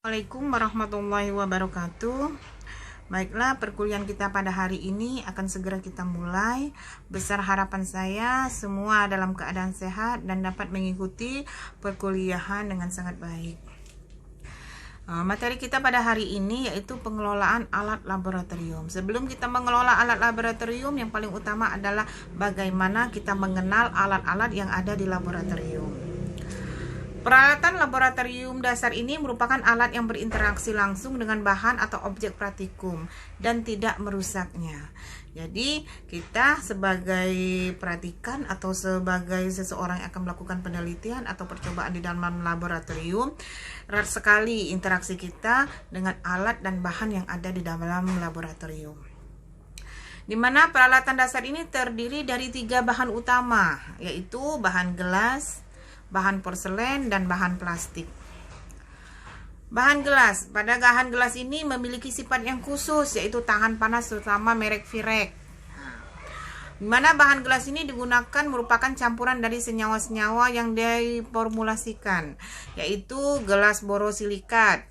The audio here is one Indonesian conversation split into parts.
Assalamualaikum warahmatullahi wabarakatuh. Baiklah, perkuliahan kita pada hari ini akan segera kita mulai. Besar harapan saya semua dalam keadaan sehat dan dapat mengikuti perkuliahan dengan sangat baik. Materi kita pada hari ini yaitu pengelolaan alat laboratorium. Sebelum kita mengelola alat laboratorium, yang paling utama adalah bagaimana kita mengenal alat-alat yang ada di laboratorium. Peralatan laboratorium dasar ini merupakan alat yang berinteraksi langsung dengan bahan atau objek praktikum dan tidak merusaknya. Jadi kita sebagai praktikan atau sebagai seseorang yang akan melakukan penelitian atau percobaan di dalam laboratorium, erat sekali interaksi kita dengan alat dan bahan yang ada di dalam laboratorium. Di mana peralatan dasar ini terdiri dari 3 bahan utama, yaitu bahan gelas, bahan porselen, dan bahan plastik. Bahan gelas. Pada bahan gelas ini memiliki sifat yang khusus, yaitu tahan panas, terutama merek Virek. Di mana bahan gelas ini digunakan merupakan campuran dari senyawa-senyawa yang diformulasikan, yaitu gelas borosilikat,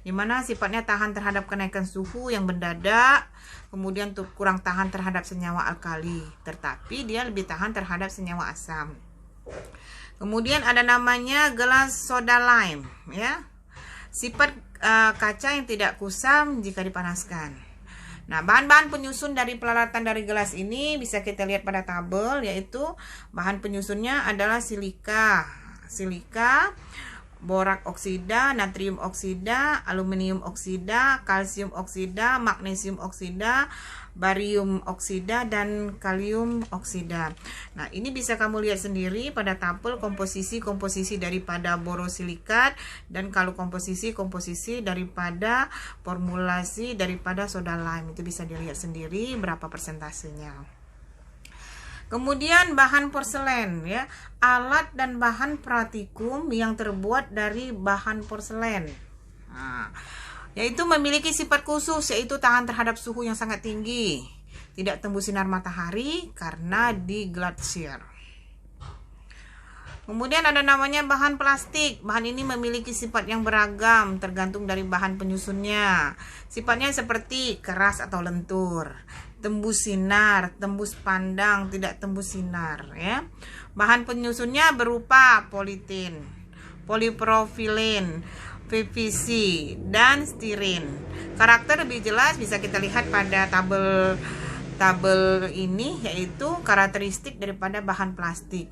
di mana sifatnya tahan terhadap kenaikan suhu yang mendadak, kemudian kurang tahan terhadap senyawa alkali, tetapi dia lebih tahan terhadap senyawa asam. Kemudian ada namanya gelas soda lime, ya. Sifat kaca yang tidak kusam jika dipanaskan. Nah, bahan-bahan penyusun dari peralatan dari gelas ini bisa kita lihat pada tabel, yaitu bahan penyusunnya adalah silika, borak oksida, natrium oksida, aluminium oksida, kalsium oksida, magnesium oksida, barium oksida, dan kalium oksida. Nah, ini bisa kamu lihat sendiri pada tabel komposisi daripada borosilikat, dan kalau komposisi daripada formulasi daripada soda lime, itu bisa dilihat sendiri berapa persentasenya. Kemudian bahan porselen, ya, alat dan bahan praktikum yang terbuat dari bahan porselen. Yaitu memiliki sifat khusus, yaitu tahan terhadap suhu yang sangat tinggi, tidak tembus sinar matahari karena diglatsier. Kemudian ada namanya bahan plastik. Bahan ini memiliki sifat yang beragam tergantung dari bahan penyusunnya. Sifatnya seperti keras atau lentur, tembus sinar, tembus pandang, tidak tembus sinar, ya. Bahan penyusunnya berupa politin, polipropilen, PVC, dan stirin. Karakter lebih jelas bisa kita lihat pada tabel ini, yaitu karakteristik daripada bahan plastik.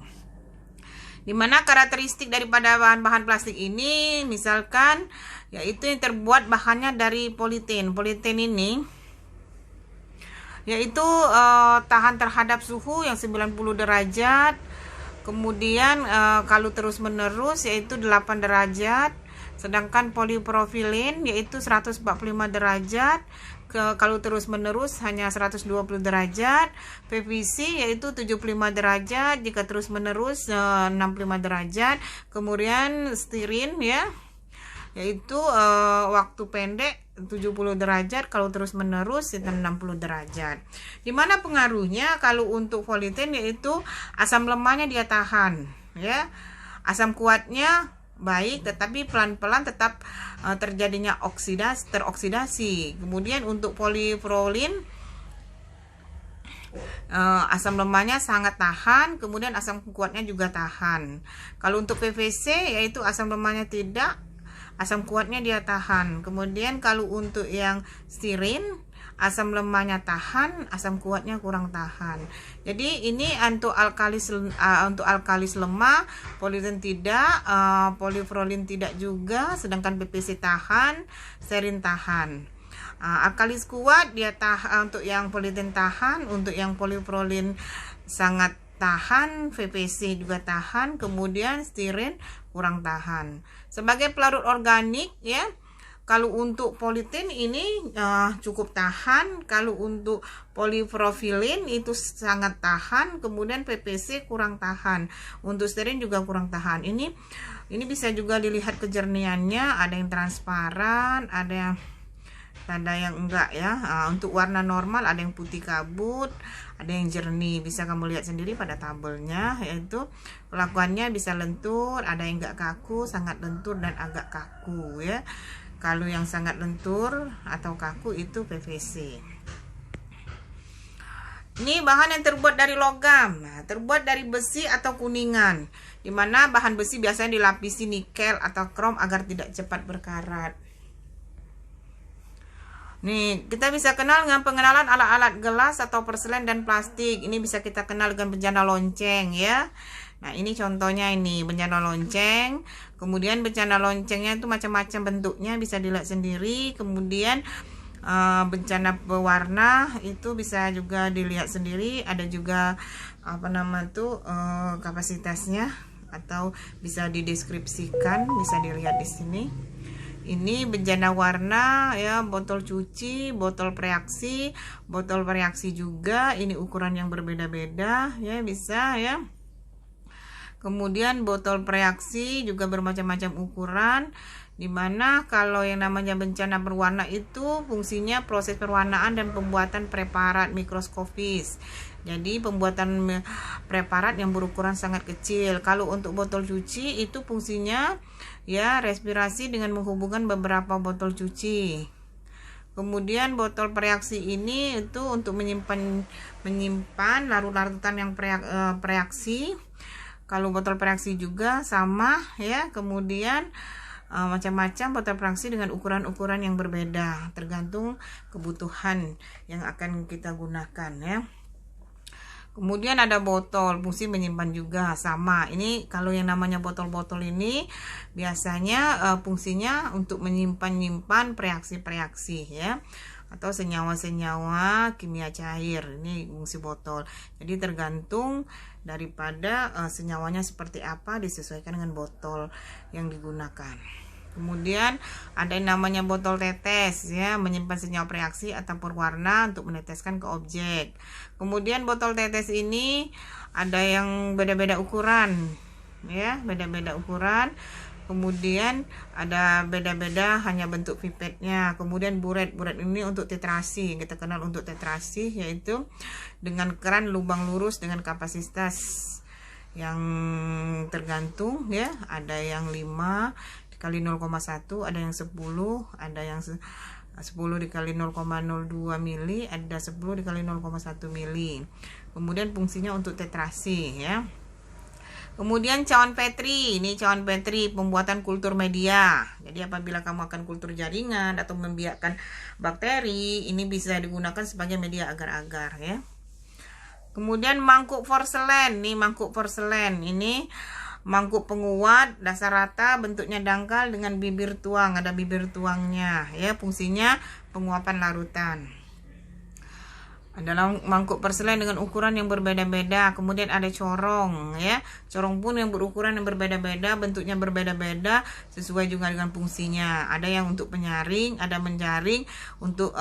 Di mana karakteristik daripada bahan-bahan plastik ini, misalkan, yaitu yang terbuat bahannya dari politin. Politin ini yaitu tahan terhadap suhu yang 90 derajat. Kemudian kalau terus menerus yaitu 8 derajat. Sedangkan polipropilin yaitu 145 derajat, kalau terus menerus hanya 120 derajat. PVC yaitu 75 derajat, jika terus menerus 65 derajat. Kemudian stirin, ya, yaitu waktu pendek 70 derajat, kalau terus menerus 60 derajat. Dimana pengaruhnya kalau untuk politin yaitu asam lemahnya dia tahan, ya. Asam kuatnya baik, tetapi pelan-pelan tetap terjadinya teroksidasi. Kemudian untuk poliprolin, asam lemahnya sangat tahan, kemudian asam kuatnya juga tahan. Kalau untuk PVC yaitu asam lemahnya tidak, asam kuatnya dia tahan. Kemudian kalau untuk yang stirin, asam lemahnya tahan, asam kuatnya kurang tahan. Jadi ini untuk alkalis lemah, politin tidak, poliprolin tidak juga, sedangkan PVC tahan, stirin tahan. Alkalis kuat dia tahan, untuk yang politin tahan, untuk yang poliprolin sangat tahan, PVC juga tahan, kemudian stirin kurang tahan. Sebagai pelarut organik, ya, kalau untuk politin ini cukup tahan, kalau untuk polipropilin itu sangat tahan, kemudian PVC kurang tahan, untuk stirin juga kurang tahan. Ini bisa juga dilihat kejernihannya, ada yang transparan, ada yang enggak, ya. Untuk warna normal ada yang putih kabut, ada yang jernih, bisa kamu lihat sendiri pada tabelnya, yaitu perlakuannya bisa lentur, ada yang enggak kaku, sangat lentur, dan agak kaku, ya. Kalau yang sangat lentur atau kaku itu PVC. Ini bahan yang terbuat dari logam, terbuat dari besi atau kuningan, dimana bahan besi biasanya dilapisi nikel atau krom agar tidak cepat berkarat. Nih, kita bisa kenal dengan pengenalan alat-alat gelas atau porselen dan plastik. Ini bisa kita kenal dengan bejana lonceng ya. Nah, ini contohnya ini bejana lonceng. Kemudian bejana loncengnya itu macam-macam bentuknya, bisa dilihat sendiri. Kemudian bencana pewarna itu bisa juga dilihat sendiri. Ada juga kapasitasnya atau bisa dideskripsikan, bisa dilihat di sini. Ini bejana warna ya, botol cuci, botol preaksi juga. Ini ukuran yang berbeda-beda ya, bisa ya. Kemudian botol preaksi juga bermacam-macam ukuran, dimana kalau yang namanya bencana berwarna itu fungsinya proses perwarnaan dan pembuatan preparat mikroskopis. Jadi pembuatan preparat yang berukuran sangat kecil. Kalau untuk botol cuci itu fungsinya ya respirasi dengan menghubungkan beberapa botol cuci. Kemudian botol preaksi ini itu untuk menyimpan larut-larutan yang preaksi. Kalau botol preaksi juga sama ya. Kemudian macam-macam botol preaksi dengan ukuran-ukuran yang berbeda, tergantung kebutuhan yang akan kita gunakan ya. Kemudian ada botol, fungsi menyimpan juga sama. Ini kalau yang namanya botol-botol ini biasanya fungsinya untuk menyimpan preaksi-preaksi ya, atau senyawa-senyawa kimia cair. Ini fungsi botol. Jadi tergantung daripada senyawanya seperti apa, disesuaikan dengan botol yang digunakan. Kemudian ada yang namanya botol tetes ya, menyimpan senyawa preaksi atau perwarna untuk meneteskan ke objek. Kemudian botol tetes ini ada yang beda-beda ukuran ya, beda-beda ukuran. Kemudian ada beda-beda hanya bentuk pipetnya. Kemudian buret ini untuk tetrasi, kita kenal untuk tetrasi, yaitu dengan keran lubang lurus dengan kapasitas yang tergantung ya, ada yang 5 kali 0,1, ada yang 10, ada yang 10 dikali 0,02 mili, ada 10 dikali 0,1 mili. Kemudian fungsinya untuk tetrasi ya. Kemudian cawan Petri, ini cawan Petri pembuatan kultur media. Jadi apabila kamu akan kultur jaringan atau membiarkan bakteri, ini bisa digunakan sebagai media agar-agar ya. Kemudian mangkuk porselen, nih mangkuk porselen ini mangkuk penguat dasar rata, bentuknya dangkal dengan bibir tuang, ada bibir tuangnya ya, fungsinya penguapan larutan. Adalah mangkuk porselen dengan ukuran yang berbeda-beda. Kemudian ada corong ya, corong pun yang berukuran yang berbeda-beda, bentuknya berbeda-beda sesuai juga dengan fungsinya. Ada yang untuk penyaring, ada menjaring untuk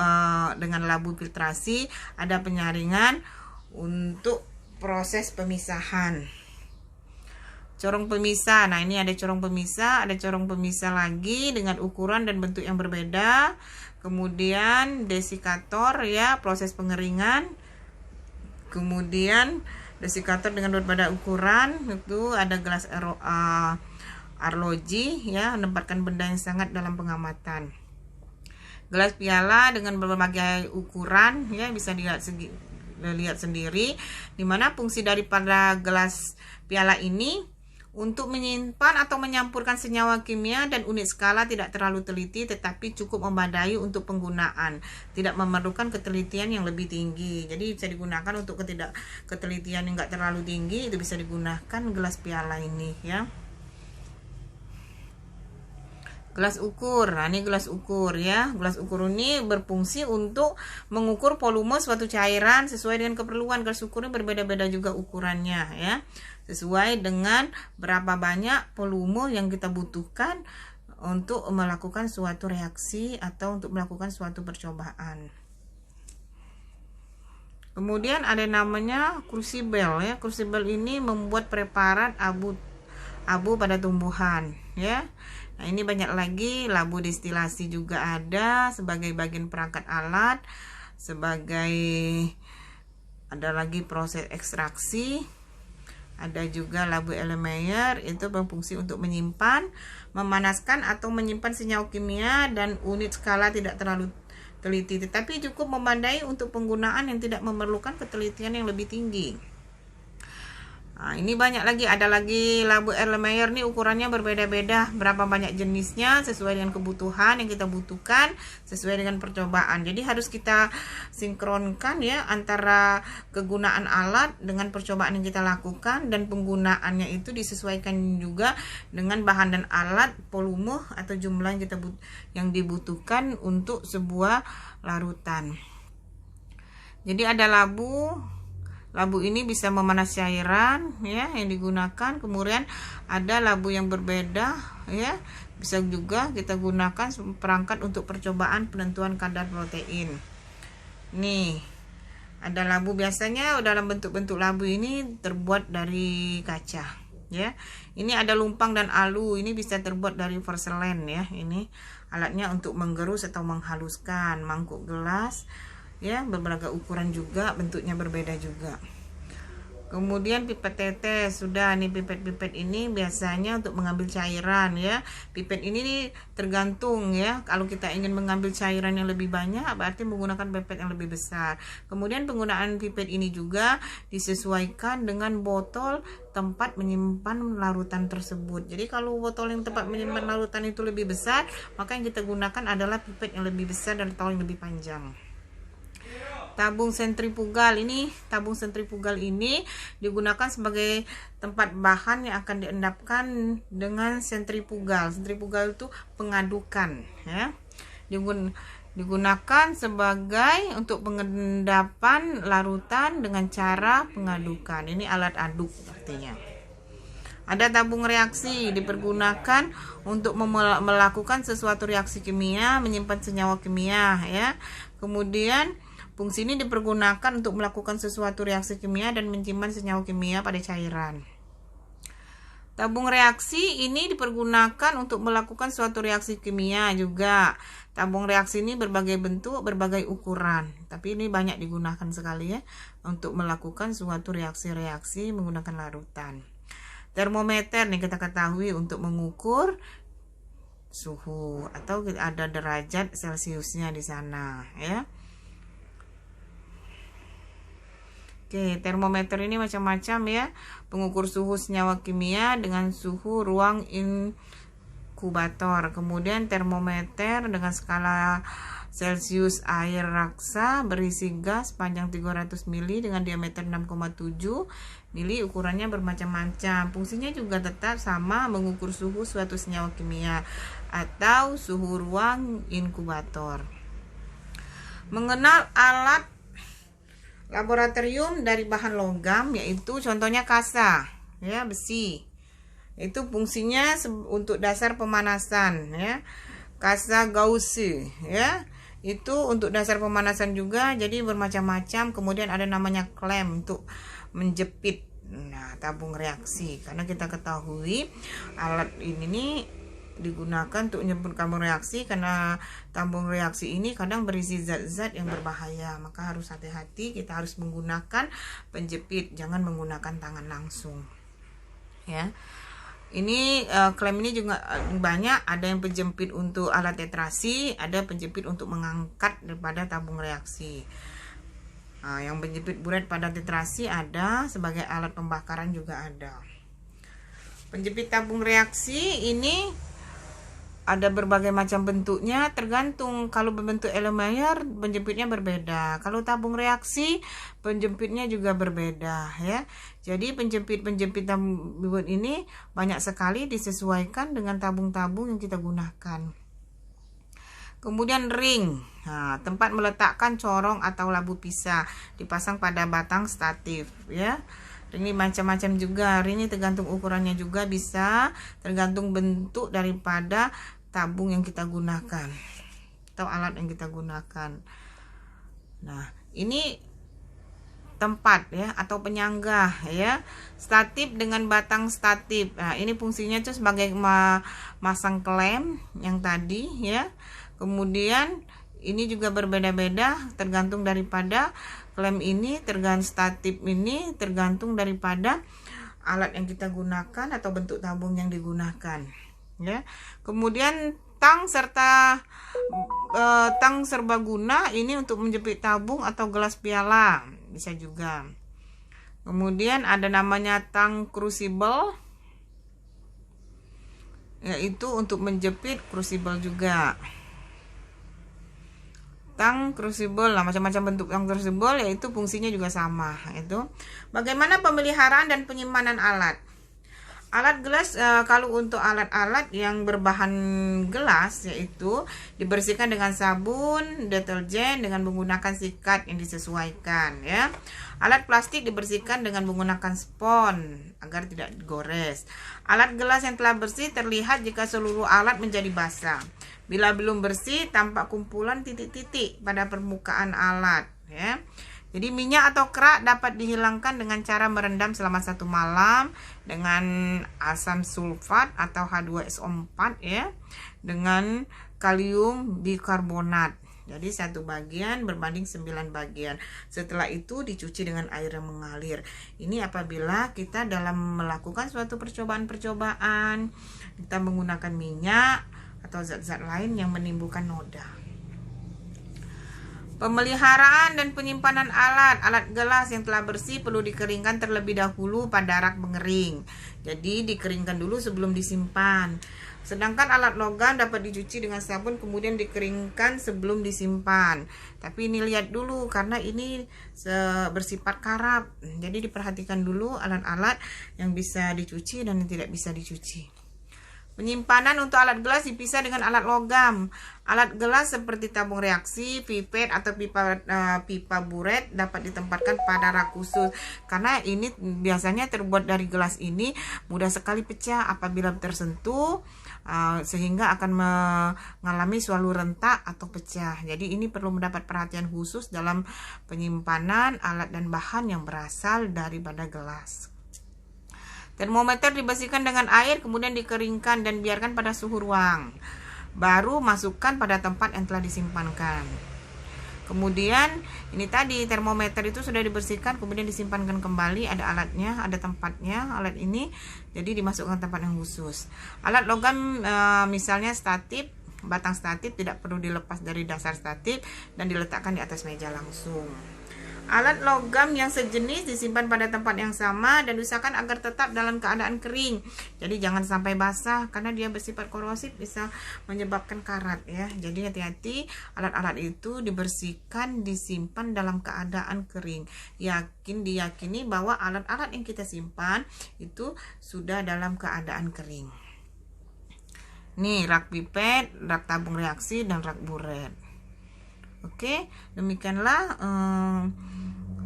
dengan labu filtrasi, ada penyaringan untuk proses pemisahan. Corong pemisah, nah ini ada corong pemisah, ada corong pemisah lagi dengan ukuran dan bentuk yang berbeda. Kemudian desikator ya, proses pengeringan. Kemudian desikator dengan berbeda ukuran, itu ada gelas arloji ya, menempatkan benda yang sangat dalam pengamatan. Gelas piala dengan berbagai ukuran ya, bisa dilihat sendiri, dimana fungsi daripada gelas piala ini untuk menyimpan atau menyampurkan senyawa kimia dan unit skala tidak terlalu teliti, tetapi cukup memadai untuk penggunaan, tidak memerlukan ketelitian yang lebih tinggi. Jadi bisa digunakan untuk ketelitian yang enggak terlalu tinggi, itu bisa digunakan gelas piala ini ya. Gelas ukur, nah ini gelas ukur ya. Gelas ukur ini berfungsi untuk mengukur volume suatu cairan sesuai dengan keperluan. Gelas ukur ini berbeda-beda juga ukurannya ya, sesuai dengan berapa banyak volume yang kita butuhkan untuk melakukan suatu reaksi atau untuk melakukan suatu percobaan. Kemudian ada namanya crucible ya. Crucible ini membuat preparat abu pada tumbuhan ya. Nah, ini banyak lagi, labu destilasi juga ada sebagai bagian perangkat alat, sebagai ada lagi proses ekstraksi, Ada juga labu Erlenmeyer, itu berfungsi untuk menyimpan, memanaskan atau menyimpan senyawa kimia dan unit skala tidak terlalu teliti, tetapi cukup memadai untuk penggunaan yang tidak memerlukan ketelitian yang lebih tinggi. Nah, ini banyak lagi, ada lagi labu Erlenmeyer nih, ukurannya berbeda-beda, berapa banyak jenisnya sesuai dengan kebutuhan yang kita butuhkan, sesuai dengan percobaan. Jadi harus kita sinkronkan ya antara kegunaan alat dengan percobaan yang kita lakukan, dan penggunaannya itu disesuaikan juga dengan bahan dan alat, volume atau jumlah yang dibutuhkan untuk sebuah larutan. Jadi ada labu ini bisa memanas cairan ya yang digunakan. Kemudian ada labu yang berbeda ya, bisa juga kita gunakan perangkat untuk percobaan penentuan kadar protein. Nih ada labu, biasanya dalam bentuk-bentuk labu ini terbuat dari kaca ya. Ini ada lumpang dan alu, ini bisa terbuat dari porselen ya. Ini alatnya untuk menggerus atau menghaluskan. Mangkuk gelas ya, berbagai ukuran juga, bentuknya berbeda juga. Kemudian pipet tetes, sudah nih pipet ini biasanya untuk mengambil cairan ya. Pipet ini nih tergantung ya, kalau kita ingin mengambil cairan yang lebih banyak berarti menggunakan pipet yang lebih besar. Kemudian penggunaan pipet ini juga disesuaikan dengan botol tempat menyimpan larutan tersebut. Jadi kalau botol yang tempat menyimpan larutan itu lebih besar, maka yang kita gunakan adalah pipet yang lebih besar dan tong yang lebih panjang. Tabung sentrifugal ini, digunakan sebagai tempat bahan yang akan diendapkan dengan sentrifugal. Sentrifugal itu pengadukan ya. Digunakan sebagai untuk pengendapan larutan dengan cara pengadukan. Ini alat aduk artinya. Ada tabung reaksi, dipergunakan untuk melakukan sesuatu reaksi kimia, menyimpan senyawa kimia ya. Kemudian fungsi ini dipergunakan untuk melakukan sesuatu reaksi kimia dan menyimpan senyawa kimia pada cairan. Tabung reaksi ini dipergunakan untuk melakukan suatu reaksi kimia juga. Tabung reaksi ini berbagai bentuk, berbagai ukuran. Tapi ini banyak digunakan sekali ya untuk melakukan suatu reaksi-reaksi menggunakan larutan. Termometer nih kita ketahui untuk mengukur suhu atau ada derajat Celciusnya di sana ya. Oke, termometer ini macam-macam ya. Pengukur suhu senyawa kimia dengan suhu ruang inkubator. Kemudian termometer dengan skala Celcius air raksa berisi gas panjang 300 mili dengan diameter 6,7 mili, ukurannya bermacam-macam. Fungsinya juga tetap sama, mengukur suhu suatu senyawa kimia atau suhu ruang inkubator. Mengenal alat laboratorium dari bahan logam, yaitu contohnya kasa ya, besi. Itu fungsinya untuk dasar pemanasan ya. Kasa Gauss ya, itu untuk dasar pemanasan juga, jadi bermacam-macam. Kemudian ada namanya klem untuk menjepit. Nah, tabung reaksi, karena kita ketahui alat ini nih digunakan untuk menyebut tabung reaksi, karena tabung reaksi ini kadang berisi zat-zat yang berbahaya, maka harus hati-hati, kita harus menggunakan penjepit, jangan menggunakan tangan langsung ya. Ini klem ini juga banyak, ada yang penjepit untuk alat tetrasi, ada penjepit untuk mengangkat daripada tabung reaksi. Yang penjepit bulat pada tetrasi ada, sebagai alat pembakaran juga ada. Penjepit tabung reaksi ini ada berbagai macam bentuknya, tergantung. Kalau berbentuk Erlenmeyer penjepitnya berbeda, kalau tabung reaksi penjepitnya juga berbeda ya. Jadi penjepit tabung ini banyak sekali, disesuaikan dengan tabung-tabung yang kita gunakan. Kemudian ring, tempat meletakkan corong atau labu pisah, dipasang pada batang statif ya. Ini macam-macam juga. Ini tergantung ukurannya juga, bisa tergantung bentuk daripada tabung yang kita gunakan atau alat yang kita gunakan. Nah, ini tempat ya atau penyangga ya. Statif dengan batang statif. Nah, ini fungsinya itu sebagai masang klem yang tadi ya. Kemudian ini juga berbeda-beda tergantung daripada klem ini, tergantung statif ini, tergantung daripada alat yang kita gunakan atau bentuk tabung yang digunakan, ya. Kemudian tang serta tang serbaguna ini untuk menjepit tabung atau gelas piala, bisa juga. Kemudian ada namanya tang crucible, yaitu untuk menjepit crucible juga. Tang crucible lah, macam-macam bentuk tang crucible, yaitu fungsinya juga sama. Itu bagaimana pemeliharaan dan penyimpanan alat. Alat gelas, kalau untuk alat-alat yang berbahan gelas, yaitu dibersihkan dengan sabun, deterjen dengan menggunakan sikat yang disesuaikan, ya. Alat plastik dibersihkan dengan menggunakan spons agar tidak digores. Alat gelas yang telah bersih terlihat jika seluruh alat menjadi basah. Bila belum bersih, tampak kumpulan titik-titik pada permukaan alat, ya. Jadi minyak atau kerak dapat dihilangkan dengan cara merendam selama 1 malam dengan asam sulfat atau H2SO4, ya, dengan kalium bikarbonat. Jadi 1 bagian berbanding 9 bagian. Setelah itu dicuci dengan air yang mengalir. Ini apabila kita dalam melakukan suatu percobaan-percobaan, kita menggunakan minyak atau zat-zat lain yang menimbulkan noda. Pemeliharaan dan penyimpanan alat gelas yang telah bersih perlu dikeringkan terlebih dahulu pada rak pengering. Jadi dikeringkan dulu sebelum disimpan. Sedangkan alat logam dapat dicuci dengan sabun kemudian dikeringkan sebelum disimpan. Tapi ini lihat dulu karena ini bersifat karat. Jadi diperhatikan dulu alat-alat yang bisa dicuci dan yang tidak bisa dicuci. Penyimpanan untuk alat gelas dipisah dengan alat logam. Alat gelas seperti tabung reaksi, pipet atau pipa buret dapat ditempatkan pada rak khusus. Karena ini biasanya terbuat dari gelas ini mudah sekali pecah apabila tersentuh, sehingga akan mengalami suatu rentak atau pecah. Jadi ini perlu mendapat perhatian khusus dalam penyimpanan alat dan bahan yang berasal daripada gelas. Termometer dibersihkan dengan air, kemudian dikeringkan dan biarkan pada suhu ruang. Baru masukkan pada tempat yang telah disimpankan. Kemudian ini tadi termometer itu sudah dibersihkan, kemudian disimpankan kembali. Ada alatnya, ada tempatnya alat ini. Jadi dimasukkan tempat yang khusus. Alat logam misalnya statif, batang statif tidak perlu dilepas dari dasar statif dan diletakkan di atas meja langsung. Alat logam yang sejenis disimpan pada tempat yang sama dan diusahakan agar tetap dalam keadaan kering. Jadi jangan sampai basah karena dia bersifat korosif, bisa menyebabkan karat, ya. Jadi hati-hati, alat-alat itu dibersihkan, disimpan dalam keadaan kering. Diyakini bahwa alat-alat yang kita simpan itu sudah dalam keadaan kering. Nih rak pipet, rak tabung reaksi, dan rak buret. Oke, demikianlah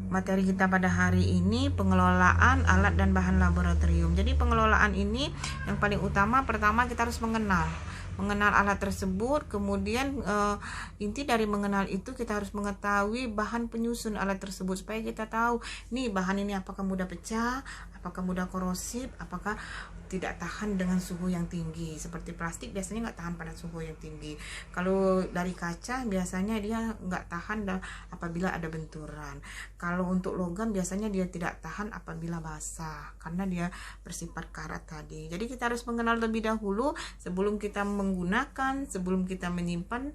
materi kita pada hari ini, pengelolaan alat dan bahan laboratorium. Jadi pengelolaan ini yang paling utama, pertama kita harus mengenal alat tersebut. Kemudian inti dari mengenal itu kita harus mengetahui bahan penyusun alat tersebut supaya kita tahu nih bahan ini apakah mudah pecah, apakah mudah korosif, apakah tidak tahan dengan suhu yang tinggi. Seperti plastik biasanya nggak tahan pada suhu yang tinggi. Kalau dari kaca biasanya dia nggak tahan apabila ada benturan. Kalau untuk logam biasanya dia tidak tahan apabila basah karena dia bersifat karat tadi. Jadi kita harus mengenal terlebih dahulu sebelum kita menggunakan, sebelum kita menyimpan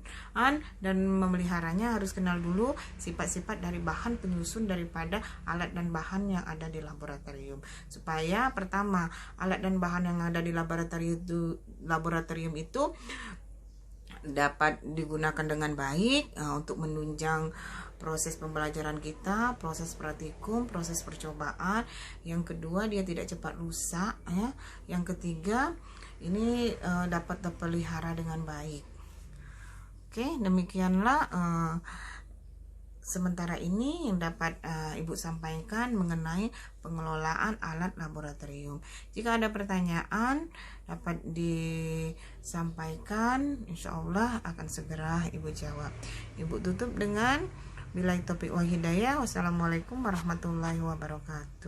dan memeliharanya. Harus kenal dulu sifat-sifat dari bahan penyusun daripada alat dan bahan yang ada di laboratorium, supaya pertama alat dan bahan yang ada di laboratorium itu dapat digunakan dengan baik untuk menunjang proses pembelajaran kita, proses praktikum, proses percobaan. Yang kedua, dia tidak cepat rusak, ya. Yang ketiga, ini dapat terpelihara dengan baik. Oke, demikianlah sementara ini yang dapat Ibu sampaikan mengenai pengelolaan alat laboratorium. Jika ada pertanyaan dapat disampaikan, insya Allah akan segera Ibu jawab. Ibu tutup dengan billahi taufiq wal hidayah. Wassalamualaikum warahmatullahi wabarakatuh.